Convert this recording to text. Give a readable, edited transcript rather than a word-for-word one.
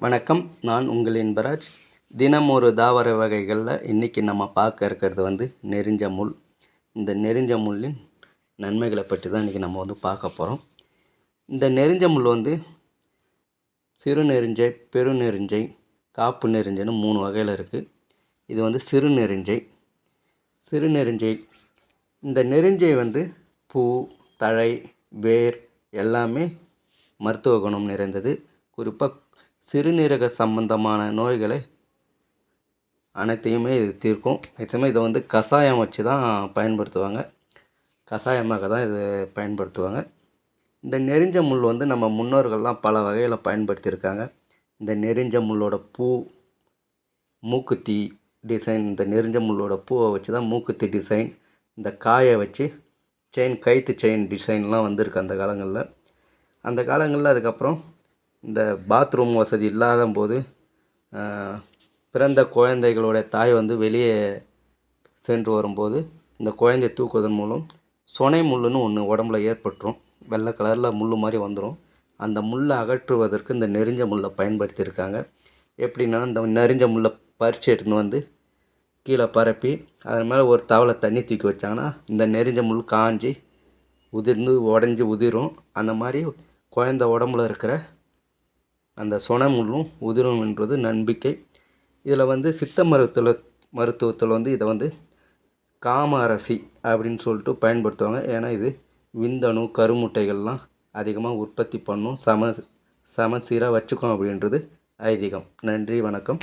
வணக்கம். நான் உங்கள் இன்பராஜ். தினம் ஒரு தாவர வகைகளில் இன்றைக்கி நம்ம பார்க்க இருக்கிறது நெரிஞ்ச முள். இந்த நெரிஞ்ச முள்ளின் நன்மைகளை பற்றி தான் இன்றைக்கி நம்ம பார்க்க போகிறோம். இந்த நெரிஞ்ச முள் சிறு நெரிஞ்சை, பெரு நெரிஞ்சை, காப்பு நெரிஞ்சைன்னு 3 வகையில் இருக்குது. இது சிறு நெரிஞ்சை. சிறு நெரிஞ்சை இந்த நெரிஞ்சை பூ, தழை, வேர் எல்லாமே மருத்துவ குணம் நிறைந்தது. குறிப்பாக சிறுநீரக சம்பந்தமான நோய்களை அனைத்தையுமே இது தீர்க்கும். நிச்சயமாக இதை கஷாயம் வச்சு தான் பயன்படுத்துவாங்க. கஷாயமாக தான் இது பயன்படுத்துவாங்க. இந்த நெரிஞ்ச முள் நம்ம முன்னோர்கள்லாம் பல வகையில் பயன்படுத்தியிருக்காங்க. இந்த நெரிஞ்ச முள்ளோட பூ, மூக்குத்தி டிசைன், இந்த நெரிஞ்ச முள்ளோட பூவை வச்சு தான் மூக்குத்தி டிசைன், இந்த காயை வச்சு செயின், கயிற்று செயின் டிசைன்லாம் வந்திருக்கு அந்த காலங்களில். அதுக்கப்புறம் இந்த பாத்ரூம் வசதி இல்லாத போது பிறந்த குழந்தைகளோட தாய் வெளியே சென்று வரும்போது இந்த குழந்தையை தூக்குவதன் மூலம் சொனை முள்ளுன்னு ஒன்று உடம்புல ஏற்பட்டுரும். வெள்ளை கலரில் முள் மாதிரி வந்துடும். அந்த முள்ளை அகற்றுவதற்கு இந்த நெரிஞ்ச முள்ளை பயன்படுத்தியிருக்காங்க. எப்படின்னா, இந்த நெரிஞ்ச முள்ளை பறித்து எடுத்துன்னு கீழே பரப்பி அதன் மேலே ஒரு தவளை தண்ணி தூக்கி வச்சாங்கன்னா இந்த நெரிஞ்ச முள் காஞ்சி உதிர்ந்து உடஞ்சி உதிரும். அந்த மாதிரி குழந்தை உடம்புல இருக்கிற அந்த சொனை முள்ளும் உதிரும் என்றது நம்பிக்கை. இதில் சித்த மருத்துவத்தில் இதை காம அரசி அப்படின்னு சொல்லிட்டு பயன்படுத்துவாங்க. ஏன்னா இது விந்தணு, கருமுட்டைகள்லாம் அதிகமாக உற்பத்தி பண்ணும், சமசீராக வச்சுக்கும் அப்படின்றது ஐதீகம். நன்றி, வணக்கம்.